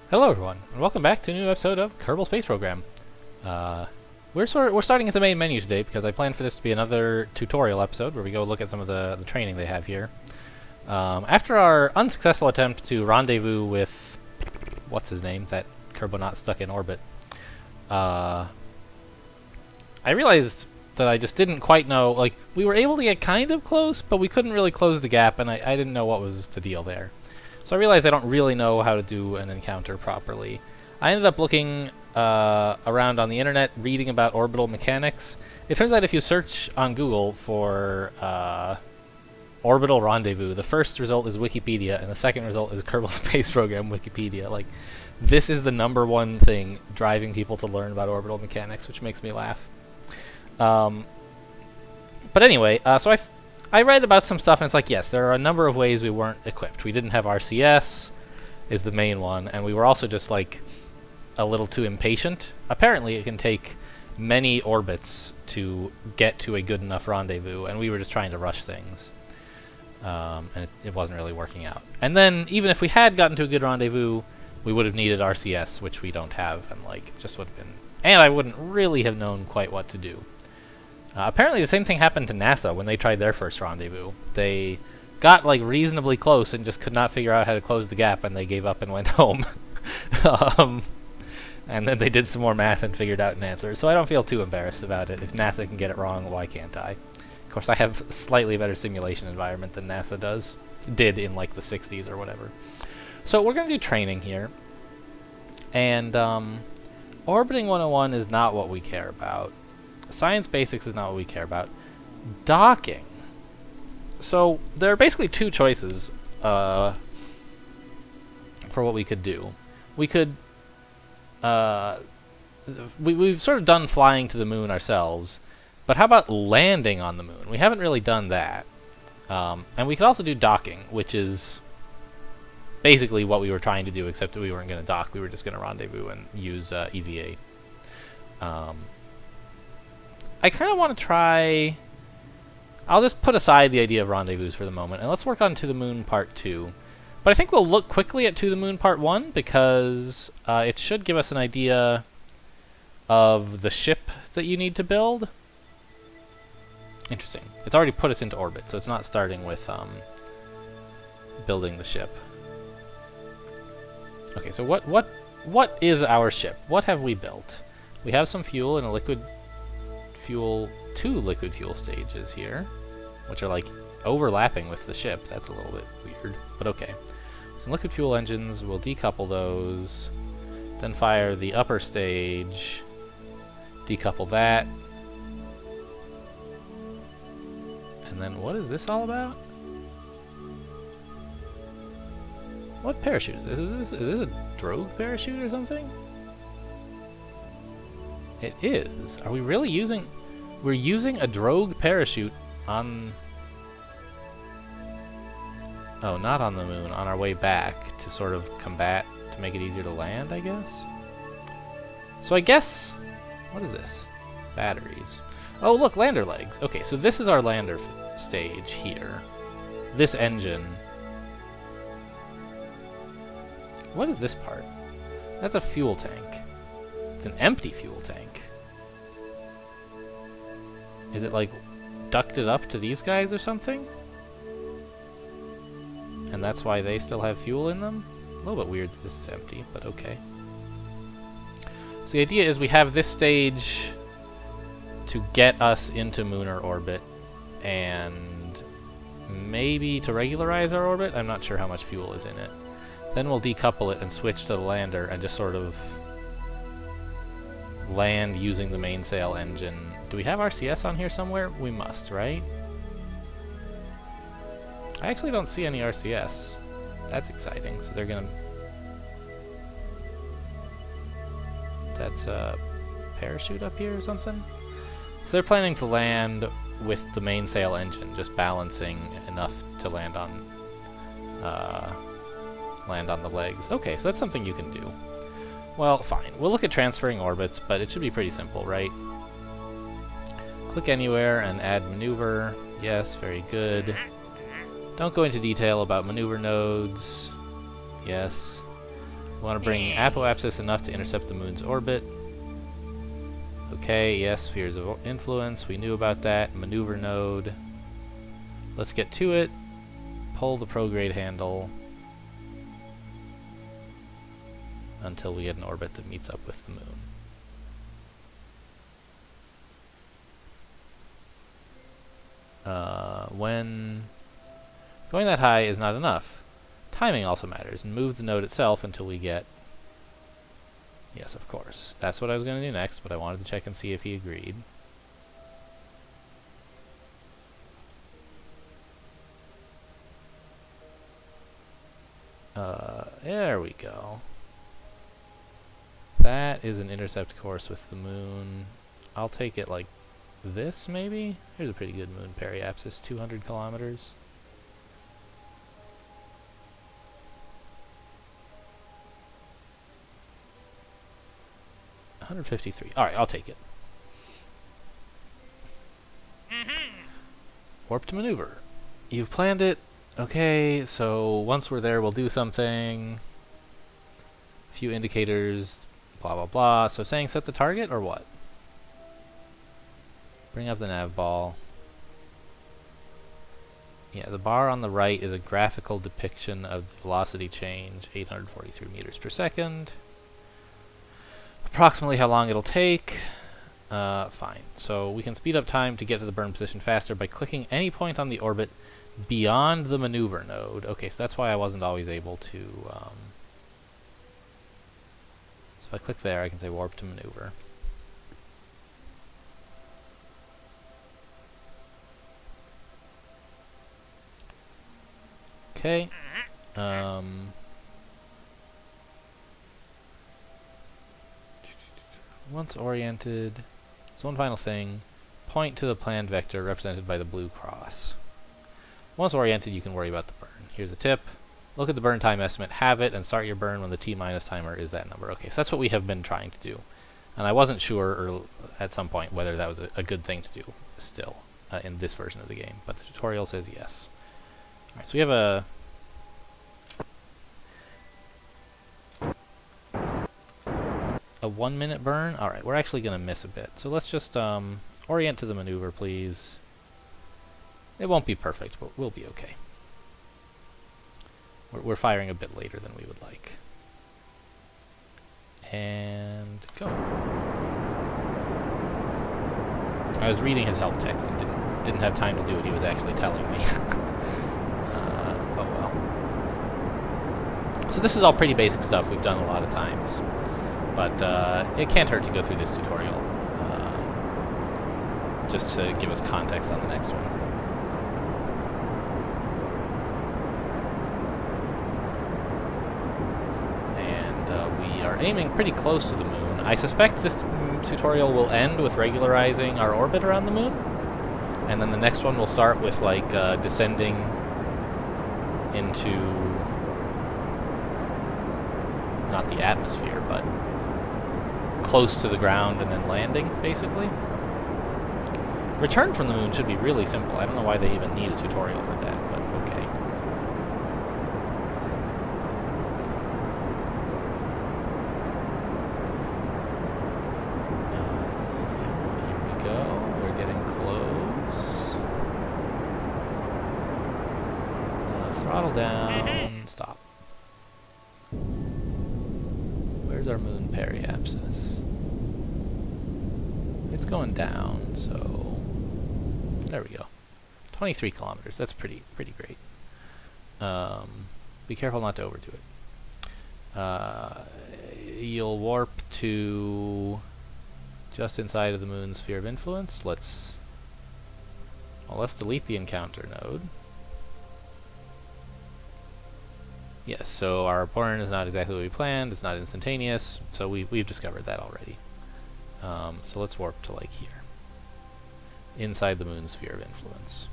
Hello everyone, and welcome back to a new episode of Kerbal Space Program. We're starting at the main menu today because I planned for this to be another tutorial episode where we go look at some of the training they have here. After our unsuccessful attempt to rendezvous with... what's his name? That Kerbonaut stuck in orbit. I realized that I just didn't quite know, like, we were able to get kind of close, but we couldn't really close the gap, and I didn't know what was the deal there. So I realized I don't really know how to do an encounter properly. I ended up looking around on the internet, reading about orbital mechanics. It turns out if you search on Google for orbital rendezvous, the first result is Wikipedia, and the second result is Kerbal Space Program Wikipedia. Like, this is the #1 thing driving people to learn about orbital mechanics, which makes me laugh. But anyway, so I read about some stuff, and it's like, yes, there are a number of ways we weren't equipped. We didn't have RCS, is the main one, and we were also just, like, a little too impatient. Apparently, it can take many orbits to get to a good enough rendezvous, and we were just trying to rush things. And it wasn't really working out. And then, even if we had gotten to a good rendezvous, we would have needed RCS, which we don't have, and, like, just would have been... And I wouldn't really have known quite what to do. Apparently the same thing happened to NASA when they tried their first rendezvous. They got, like, reasonably close and just could not figure out how to close the gap, and they gave up and went home. And then they did some more math and figured out an answer. So I don't feel too embarrassed about it. If NASA can get it wrong, why can't I? Of course, I have a slightly better simulation environment than NASA did in, like, the 60s or whatever. So we're going to do training here. And orbiting 101 is not what we care about. Science basics is not what we care about. Docking. So there are basically two choices for what we could do. We could we've sort of done flying to the moon ourselves, but how about landing on the moon? We haven't really done that. And we could also do docking, which is basically what we were trying to do, except that we weren't going to dock. We were just going to rendezvous and use EVA. I kind of want to try... I'll just put aside the idea of rendezvous for the moment, and let's work on To the Moon Part 2. But I think we'll look quickly at To the Moon Part 1, because it should give us an idea of the ship that you need to build. Interesting. It's already put us into orbit, so it's not starting with building the ship. Okay, so what is our ship? What have we built? We have some fuel and a liquid fuel, 2 liquid fuel stages here, which are, like, overlapping with the ship. That's a little bit weird, but okay. Some liquid fuel engines, we'll decouple those, then fire the upper stage, decouple that, and then what is this all about? What parachute is this? Is this a drogue parachute or something? It is. Are we really using... We're using a drogue parachute on... Oh, not on the moon. On our way back to sort of combat, to make it easier to land, I guess? So I guess... What is this? Batteries. Oh, look, lander legs. Okay, so this is our lander stage here. This engine. What is this part? That's a fuel tank. It's an empty fuel tank. Is it, like, ducted up to these guys or something? And that's why they still have fuel in them? A little bit weird that this is empty, but okay. So the idea is we have this stage to get us into lunar orbit, and maybe to regularize our orbit? I'm not sure how much fuel is in it. Then we'll decouple it and switch to the lander and just sort of land using the mainsail engine. Do we have RCS on here somewhere? We must, right? I actually don't see any RCS. That's exciting. So they're gonna... That's a parachute up here or something? So they're planning to land with the mainsail engine, just balancing enough to land on the legs. Okay, so that's something you can do. Well, fine. We'll look at transferring orbits, but it should be pretty simple, right? Click anywhere and add maneuver. Yes, very good. Don't go into detail about maneuver nodes. Yes. We want to bring apoapsis enough to intercept the moon's orbit. Okay, yes, spheres of influence. We knew about that. Maneuver node. Let's get to it. Pull the prograde handle until we get an orbit that meets up with the moon. When going that high is not enough. Timing also matters, and move the node itself until we get... Yes, of course. That's what I was going to do next, but I wanted to check and see if he agreed. There we go. That is an intercept course with the moon. I'll take it like this, maybe? Here's a pretty good moon periapsis, 200 kilometers. $153. Alright, I'll take it. Warp to maneuver. You've planned it. Okay, so once we're there, we'll do something. A few indicators, blah, blah, blah. So saying set the target, or what? Bring up the nav ball. Yeah, the bar on the right is a graphical depiction of the velocity change, 843 meters per second. Approximately how long it'll take. Fine. So we can speed up time to get to the burn position faster by clicking any point on the orbit beyond the maneuver node. Okay, so that's why I wasn't always able to... So if I click there, I can say warp to maneuver. Okay. Once oriented, so one final thing, point to the planned vector represented by the blue cross. Once oriented, you can worry about the burn. Here's a tip. Look at the burn time estimate, have it, and start your burn when the T-minus timer is that number. Okay, so that's what we have been trying to do. And I wasn't sure or at some point whether that was a good thing to do still in this version of the game, but the tutorial says yes. Alright, so we have a... a 1 minute burn? Alright, we're actually going to miss a bit. So let's just orient to the maneuver, please. It won't be perfect, but we'll be okay. We're firing a bit later than we would like. And go. I was reading his help text and didn't have time to do what he was actually telling me. Oh well. So this is all pretty basic stuff we've done a lot of times. But it can't hurt to go through this tutorial, just to give us context on the next one. And we are aiming pretty close to the moon. I suspect this tutorial will end with regularizing our orbit around the moon, and then the next one will start with like descending into not the atmosphere, but close to the ground and then landing, basically. Return from the moon should be really simple. I don't know why they even need a tutorial for that, but okay. Here we go. We're getting close. Throttle down. Stop. Where's our moon periapsis? It's going down, so there we go. 23 kilometers. That's pretty great. Be careful not to overdo it. You'll warp to just inside of the moon's sphere of influence. Let's delete the encounter node. Yes, so our burn is not exactly what we planned. It's not instantaneous, so we've discovered that already. So let's warp to like here, inside the moon's sphere of influence.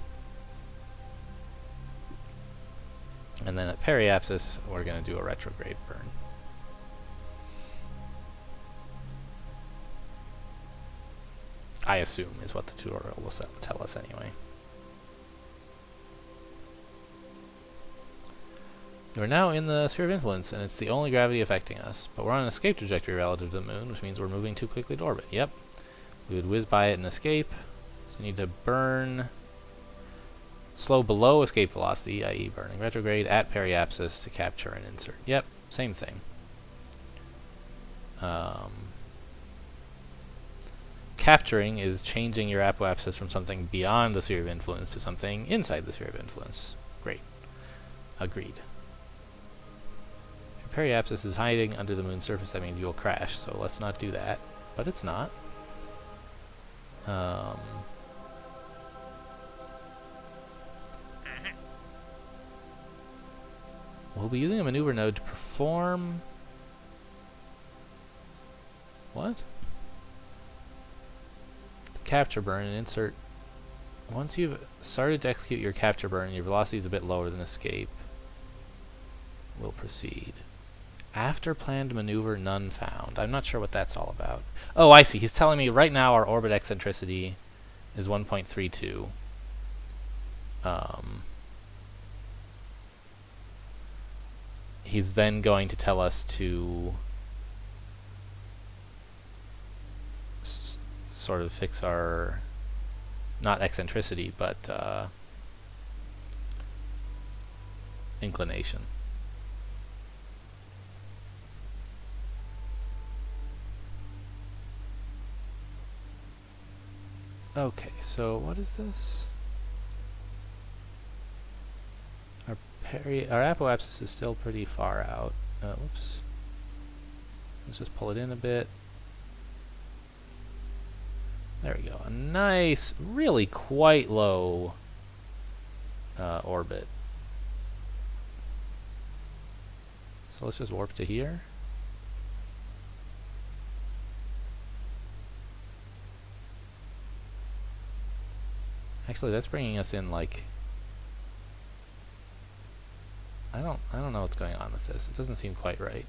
And then at periapsis, we're going to do a retrograde burn. I assume is what the tutorial will tell us anyway. We're now in the sphere of influence, and it's the only gravity affecting us. But we're on an escape trajectory relative to the moon, which means we're moving too quickly to orbit. Yep. We would whiz by it and escape. So we need to burn slow below escape velocity, i.e. burning retrograde, at periapsis to capture and insert. Yep, same thing. Capturing is changing your apoapsis from something beyond the sphere of influence to something inside the sphere of influence. Great. Agreed. If your periapsis is hiding under the moon's surface, that means you will crash, so let's not do that. But it's not. We'll be using a maneuver node to perform... What? The capture burn and insert... Once you've started to execute your capture burn, your velocity is a bit lower than escape. We'll proceed. After planned maneuver, none found. I'm not sure what that's all about. Oh, I see. He's telling me right now our orbit eccentricity is 1.32. He's then going to tell us to sort of fix our, not eccentricity, but inclination. Okay, so what is this? Our apoapsis is still pretty far out. Whoops. Let's just pull it in a bit. There we go. A nice, really quite low orbit. So let's just warp to here. Actually, that's bringing us in like... I don't know what's going on with this. It doesn't seem quite right.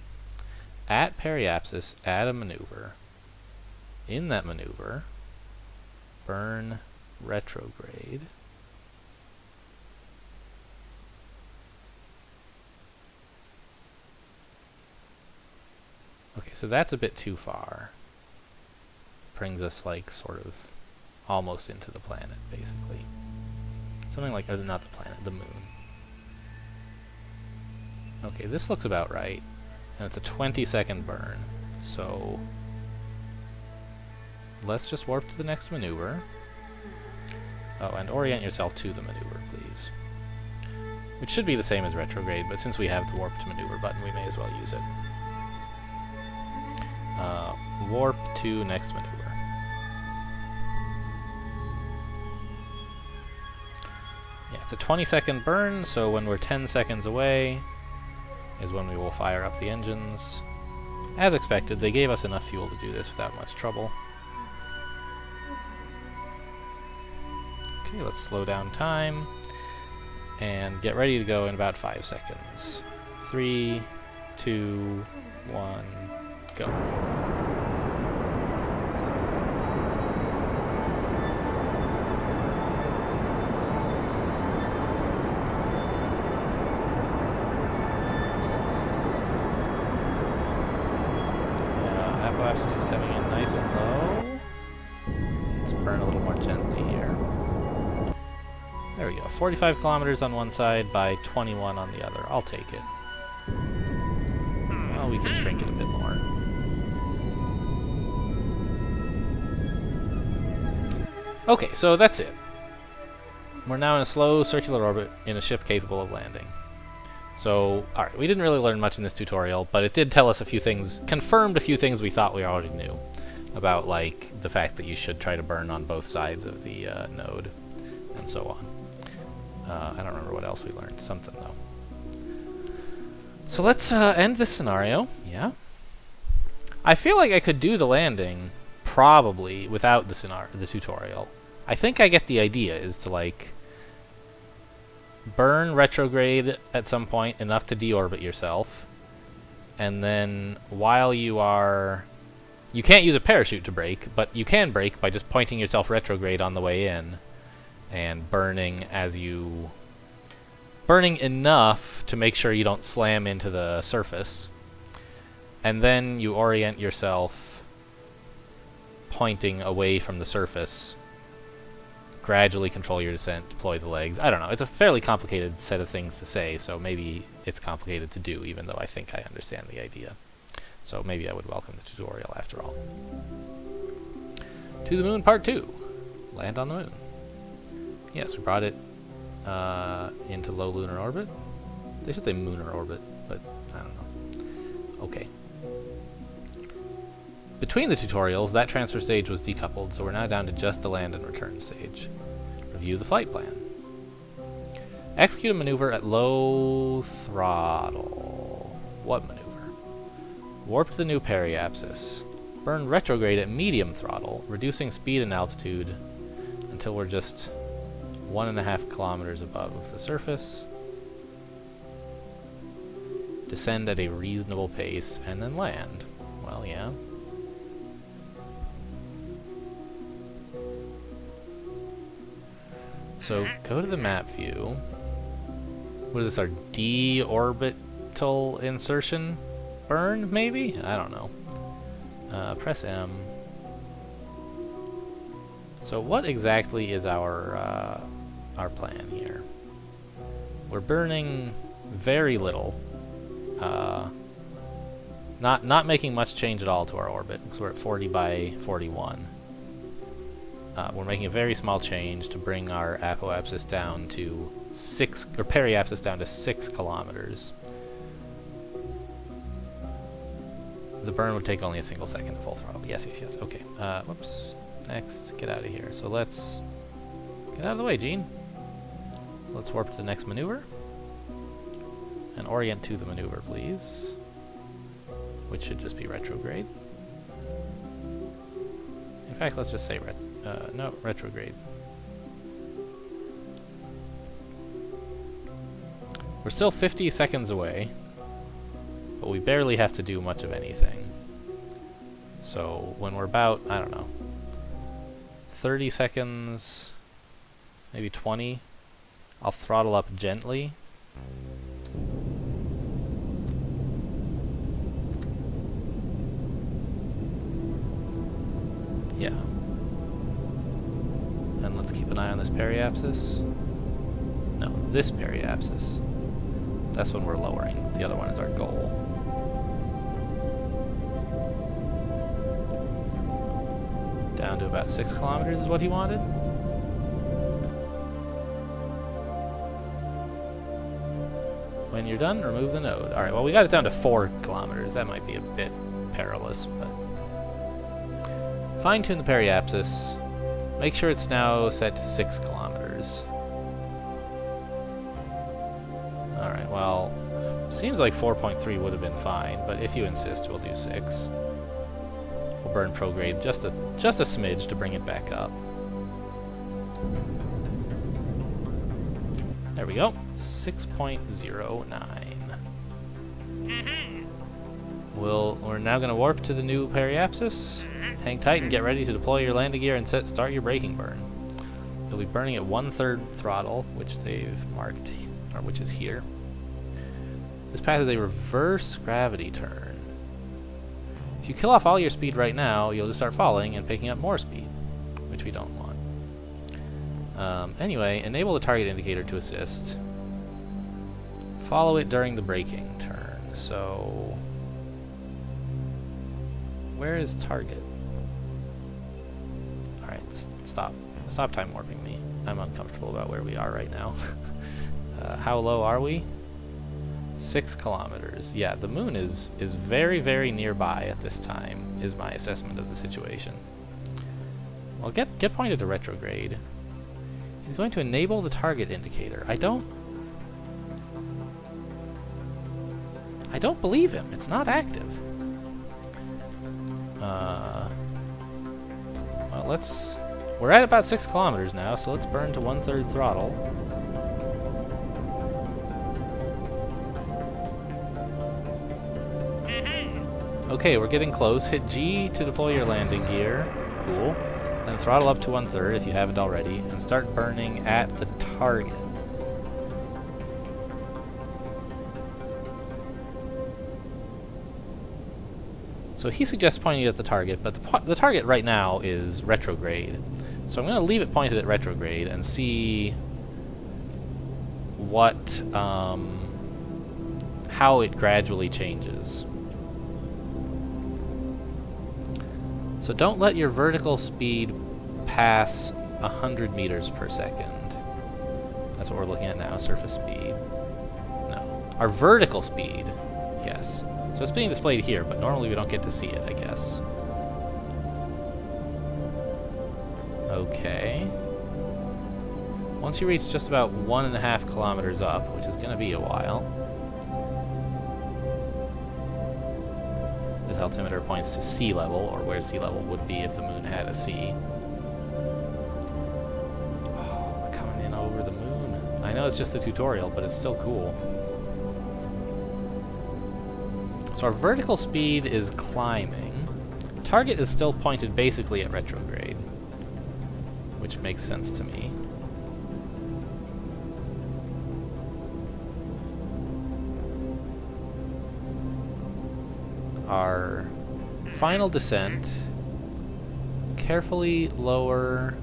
At periapsis, add a maneuver. In that maneuver, burn retrograde. Okay, so that's a bit too far. Brings us like sort of almost into the planet, basically. Something like, or not the planet, the moon. Okay, this looks about right. And it's a 20-second burn. So let's just warp to the next maneuver. Oh, and orient yourself to the maneuver, please. Which should be the same as retrograde, but since we have the warp to maneuver button, we may as well use it. Warp to next maneuver. Yeah, it's a 20-second burn, so when we're 10 seconds away is when we will fire up the engines. As expected, they gave us enough fuel to do this without much trouble. Okay, let's slow down time and get ready to go in about 5 seconds. 3, 2, 1, go. Apoapsis is coming in nice and low. Let's burn a little more gently here. There we go. 45 kilometers on one side by 21 on the other. I'll take it. Well, we can shrink it a bit more. Okay, so that's it. We're now in a slow circular orbit in a ship capable of landing. So, alright, we didn't really learn much in this tutorial, but it did tell us a few things, confirmed a few things we thought we already knew. About, like, the fact that you should try to burn on both sides of the node, and so on. I don't remember what else we learned. Something, though. So let's end this scenario. Yeah. I feel like I could do the landing, probably, without the tutorial. I think I get the idea, is to, like... burn retrograde at some point enough to deorbit yourself, and then while you are... You can't use a parachute to brake, but you can brake by just pointing yourself retrograde on the way in, and burning as you burning enough to make sure you don't slam into the surface. And then you orient yourself pointing away from the surface. Gradually control your descent, deploy the legs. I don't know. It's a fairly complicated set of things to say, so maybe it's complicated to do, even though I think I understand the idea. So maybe I would welcome the tutorial after all. To the Moon Part 2. Land on the Moon. Yes, we brought it into low lunar orbit. They should say lunar orbit, but I don't know. Okay. Between the tutorials, that transfer stage was decoupled, so we're now down to just the land and return stage. Review the flight plan. Execute a maneuver at low throttle. What maneuver? Warp to the new periapsis. Burn retrograde at medium throttle, reducing speed and altitude until we're just 1.5 kilometers above the surface. Descend at a reasonable pace, and then land. Well, yeah. So, go to the map view. What is this, our D-orbital insertion burn, maybe? I don't know. Press M. So what exactly is our plan here? We're burning very little. Not making much change at all to our orbit, because we're at 40 by 41. We're making a very small change to bring our apoapsis down to 6, or periapsis down to 6 kilometers. The burn would take only a single second at full throttle. Yes, yes, yes. Okay. Whoops. Next, get out of here. So let's get out of the way, Gene. Let's warp to the next maneuver. And orient to the maneuver, please. Which should just be retrograde. In fact, let's just say no, retrograde. We're still 50 seconds away, but we barely have to do much of anything. So when we're about, I don't know, 30 seconds, maybe 20, I'll throttle up gently. Yeah. And let's keep an eye on this periapsis. No, this periapsis. That's when we're lowering. The other one is our goal. Down to about 6 kilometers is what he wanted. When you're done, remove the node. Alright, well we got it down to 4 kilometers. That might be a bit perilous, but... Fine-tune the periapsis. Make sure it's now set to 6 kilometers. Alright, well, seems like 4.3 would have been fine, but if you insist, we'll do 6. We'll burn prograde just a smidge to bring it back up. There we go. 6.09. We're now going to warp to the new periapsis. Hang tight and get ready to deploy your landing gear and start your braking burn. You'll be burning at 1/3 throttle, which they've marked, or which is here. This path is a reverse gravity turn. If you kill off all your speed right now, you'll just start falling and picking up more speed, which we don't want. Anyway, enable the target indicator to assist. Follow it during the braking turn. So, where is target? Alright, stop. Stop time warping me. I'm uncomfortable about where we are right now. How low are we? 6 kilometers. Yeah, the moon is very, very nearby at this time, is my assessment of the situation. Well, get pointed to retrograde. He's going to enable the target indicator. I don't believe him. It's not active. Well, we're at about 6 kilometers now, so let's burn to 1/3 throttle. Okay, we're getting close. Hit G to deploy your landing gear. Cool. Then throttle up to 1/3 if you haven't already, and start burning at the target. So he suggests pointing it at the target, but the target right now is retrograde. So I'm going to leave it pointed at retrograde and see what, how it gradually changes. So don't let your vertical speed pass 100 meters per second. That's what we're looking at now, surface speed. No. Our vertical speed, yes. So it's being displayed here, but normally we don't get to see it, I guess. Okay. Once you reach just about 1.5 kilometers up, which is going to be a while, this altimeter points to sea level, or where sea level would be if the moon had a sea. Oh, we're coming in over the moon. I know it's just a tutorial, but it's still cool. So our vertical speed is climbing. Target is still pointed basically at retrograde, which makes sense to me. Our final descent, carefully lower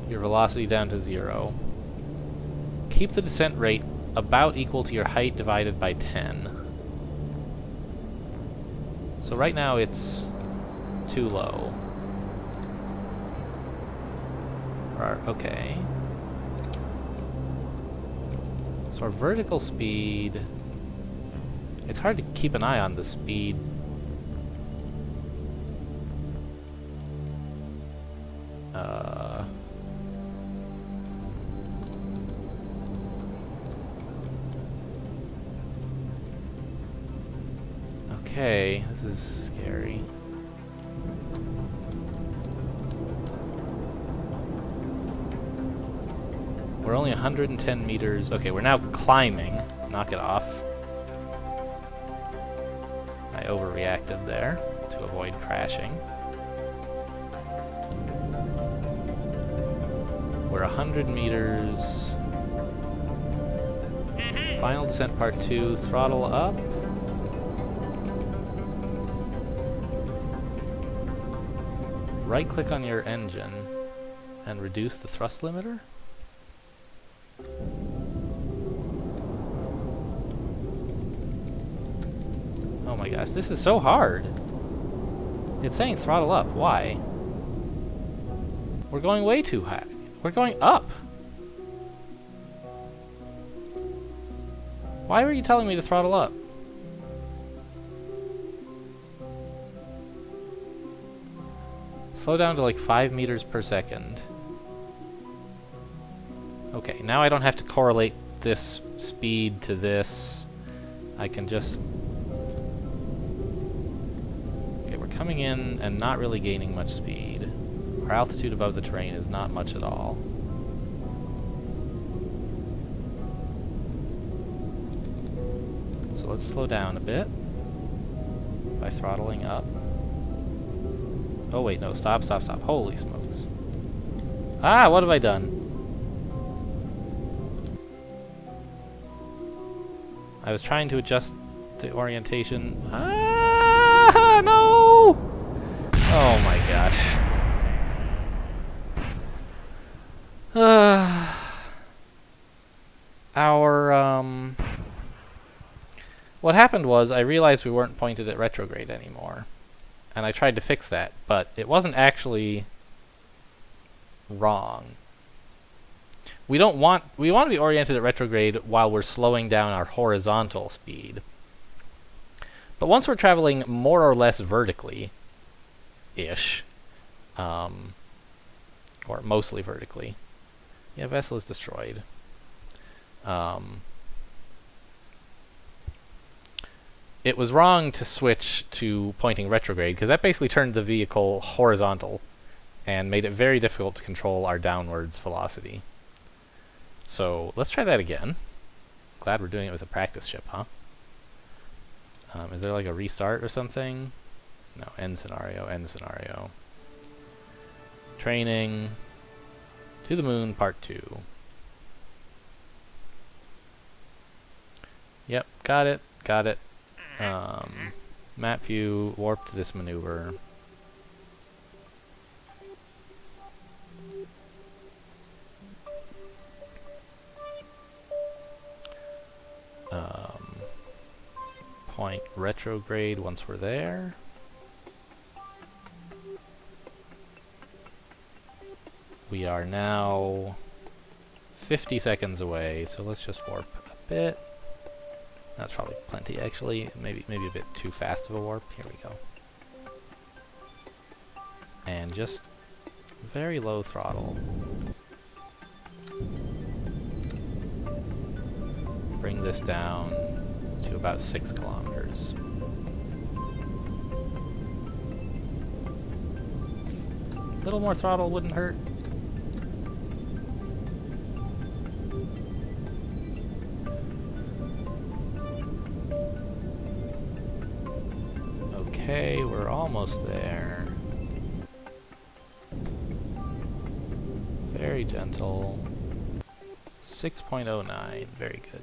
your velocity down to 0. Keep the descent rate about equal to your height divided by 10. So right now it's too low. Okay. So our vertical speed... It's hard to keep an eye on the speed. Okay, this is scary. We're only 110 meters. Okay, we're now climbing. Knock it off. I overreacted there to avoid crashing. We're 100 meters. Final descent part 2, throttle up. Right click on your engine and reduce the thrust limiter. Oh my gosh, this is so hard. It's saying throttle up. Why? We're going way too high. We're going up. Why were you telling me to throttle up? Slow down to like 5 meters per second. Okay, now I don't have to correlate this speed to this. I can just... Okay, we're coming in and not really gaining much speed. Our altitude above the terrain is not much at all. So let's slow down a bit by throttling up. Oh wait, no, stop, stop, stop. Holy smokes. Ah, what have I done? I was trying to adjust the orientation. Ah, no! Oh my gosh. What happened was I realized we weren't pointed at retrograde anymore. And I tried to fix that, but it wasn't actually wrong. We want to be oriented at retrograde while we're slowing down our horizontal speed. But once we're traveling more or less vertically-ish, or mostly vertically, yeah, vessel is destroyed. It was wrong to switch to pointing retrograde, because that basically turned the vehicle horizontal and made it very difficult to control our downwards velocity. So let's try that again. Glad we're doing it with a practice ship, huh? Is there like a restart or something? No, end scenario, end scenario. Training. To the moon, part 2. Yep, got it, got it. Map view, warp to this maneuver. Point retrograde once we're there. We are now 50 seconds away, so let's just warp a bit. That's probably plenty, actually. Maybe a bit too fast of a warp. Here we go. And just very low throttle. Bring this down to about 6 kilometers. A little more throttle wouldn't hurt. Okay, we're almost there. Very gentle. 6.09, very good.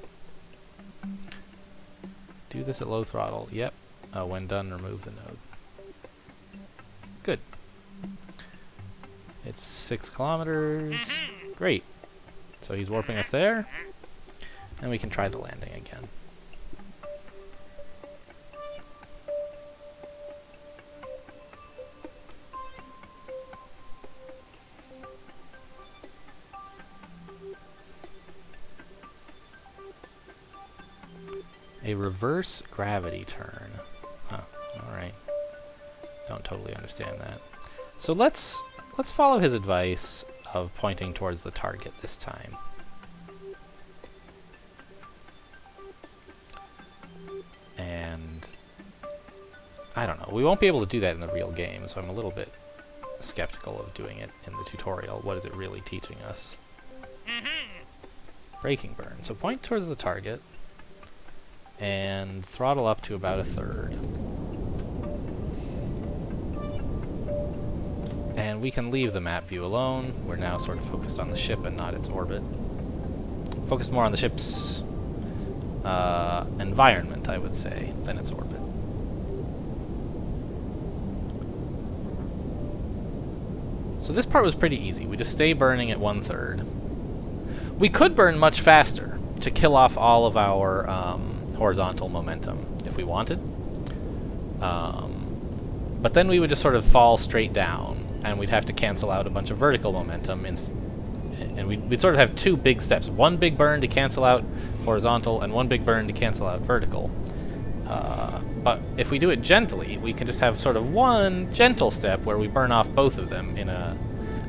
Do this at low throttle. Yep. When done, remove the node. Good. It's 6 kilometers. Great. So he's warping us there. And we can try the landing again. A reverse gravity turn. Huh, alright. Don't totally understand that. So let's follow his advice of pointing towards the target this time. And I don't know. We won't be able to do that in the real game, so I'm a little bit skeptical of doing it in the tutorial. What is it really teaching us? Braking burn. So point towards the target and throttle up to about 1/3. And we can leave the map view alone. We're now sort of focused on the ship and not its orbit. Focused more on the ship's environment, I would say, than its orbit. So this part was pretty easy. We just stay burning at 1/3. We could burn much faster to kill off all of our horizontal momentum if we wanted. But then we would just sort of fall straight down, and we'd have to cancel out a bunch of vertical momentum, and we'd sort of have 2 big steps. One big burn to cancel out horizontal, and one big burn to cancel out vertical. But if we do it gently, we can just have sort of one gentle step where we burn off both of them in a,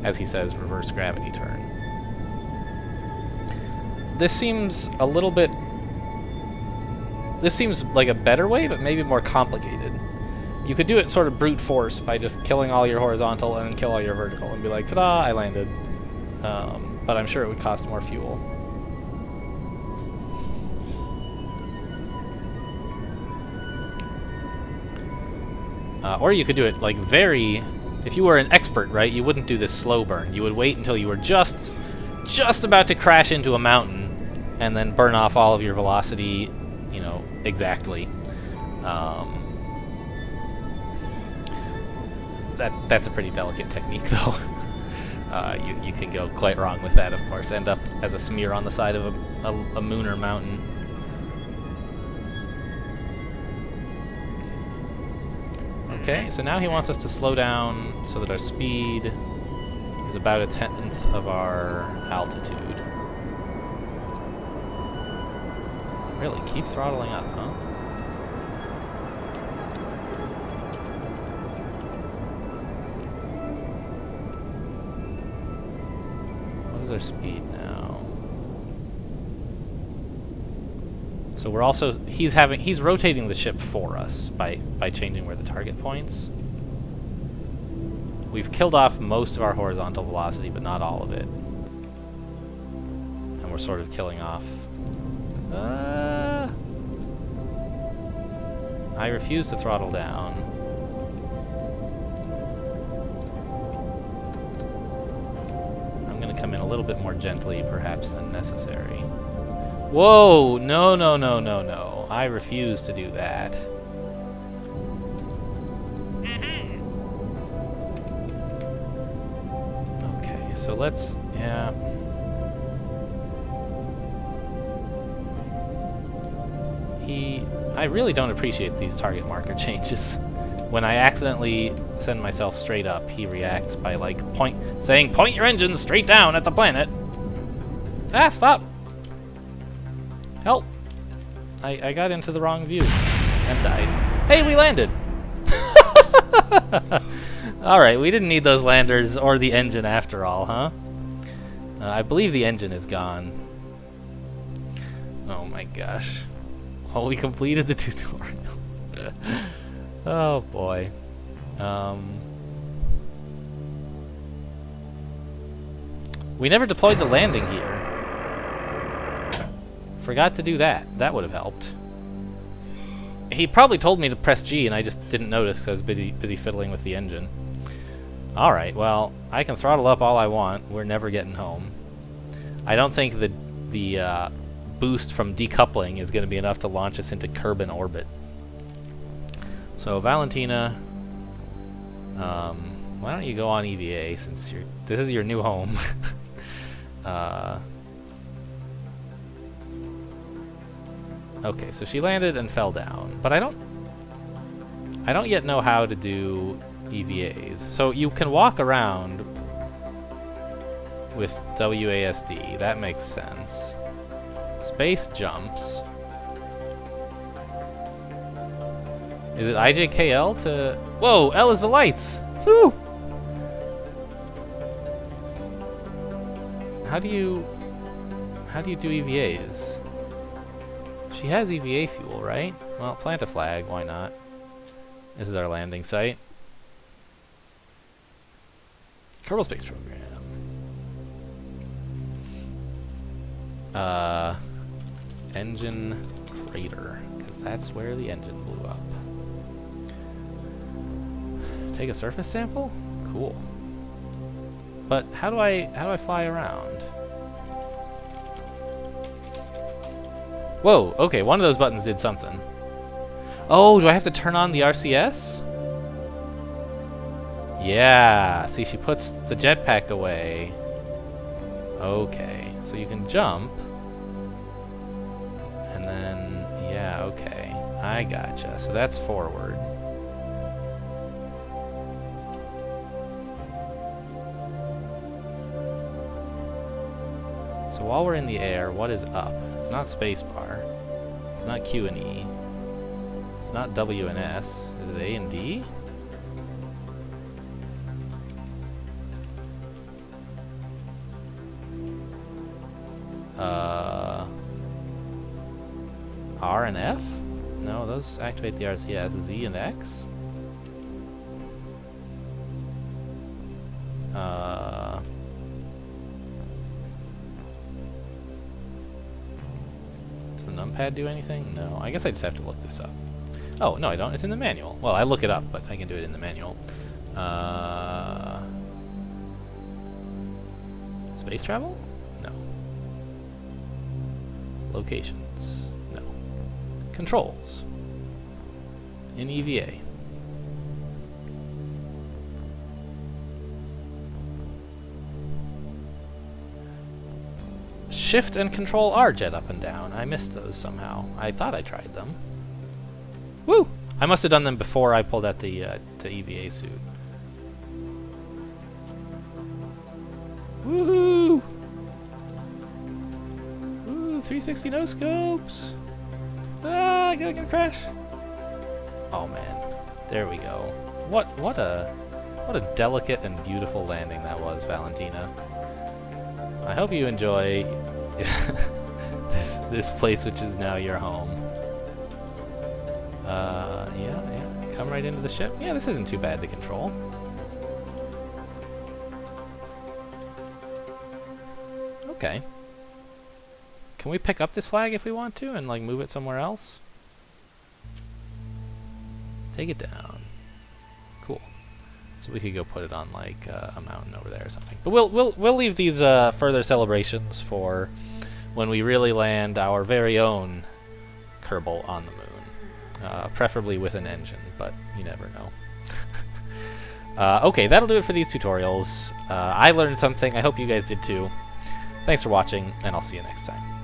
as he says, reverse gravity turn. This seems a little bit... This seems like a better way, but maybe more complicated. You could do it sort of brute force by just killing all your horizontal and then kill all your vertical and be like, ta-da, I landed. But I'm sure it would cost more fuel. Or you could do it like very... If you were an expert, right, you wouldn't do this slow burn. You would wait until you were just about to crash into a mountain and then burn off all of your velocity, you know, exactly. That's a pretty delicate technique, though. You can go quite wrong with that, of course. End up as a smear on the side of a moon or mountain. Okay, so now he wants us to slow down so that our speed is about 1/10 of our altitude. Really, keep throttling up, huh? What is our speed now? So we're also he's rotating the ship for us by changing where the target points. We've killed off most of our horizontal velocity, but not all of it. And we're sort of killing off... I refuse to throttle down. I'm going to come in a little bit more gently, perhaps, than necessary. Whoa! No, no, no, no, no. I refuse to do that. so let's... yeah. I really don't appreciate these target marker changes. When I accidentally send myself straight up, he reacts by, like, saying, "Point your engines straight down at the planet!" Ah, stop! Help! I got into the wrong view and died. Hey, we landed! Alright, we didn't need those landers or the engine after all, huh? I believe the engine is gone. Oh my gosh. Well, we completed the tutorial. Oh boy. We never deployed the landing gear. Forgot to do that. That would have helped. He probably told me to press G and I just didn't notice because I was busy fiddling with the engine. Alright, well, I can throttle up all I want. We're never getting home. I don't think the boost from decoupling is going to be enough to launch us into Kerbal orbit. So, Valentina, why don't you go on EVA since this is your new home? Okay, so she landed and fell down, but I don't yet know how to do EVAs. So you can walk around with WASD. That makes sense. Space jumps. Is it IJKL to... Whoa, L is the lights! Woo! How do you do EVAs? She has EVA fuel, right? Well, plant a flag, why not? This is our landing site. Kerbal Space Program. Engine crater, because that's where the engine blew up. Take a surface sample? Cool. But how do I fly around? Whoa, okay, one of those buttons did something. Oh, do I have to turn on the RCS? Yeah, see, she puts the jetpack away. Okay, so you can jump. And then, yeah, okay. I gotcha. So that's forward. So while we're in the air, what is up? It's not spacebar. It's not Q and E. It's not W and S. Is it A and D? R and F? No, those activate the RCS. Z and X? Does the numpad do anything? No. I guess I just have to look this up. Oh, no, I don't. It's in the manual. Well, I look it up, but I can do it in the manual. Space travel? No. Locations? No. Controls? In EVA. Shift and Control R jet up and down. I missed those somehow. I thought I tried them. Woo! I must have done them before I pulled out the EVA suit. Woohoo! Ooh, 360 no scopes. Ah, gonna crash. Oh man, there we go. What a delicate and beautiful landing that was, Valentina. I hope you enjoy this place, which is now your home. Yeah. Come right into the ship. Yeah, this isn't too bad to control. Okay. Can we pick up this flag if we want to and like move it somewhere else? Take it down. Cool. So we could go put it on like a mountain over there or something. But we'll leave these further celebrations for when we really land our very own Kerbal on the moon. Preferably with an engine, but you never know. Okay, that'll do it for these tutorials. I learned something. I hope you guys did too. Thanks for watching, and I'll see you next time.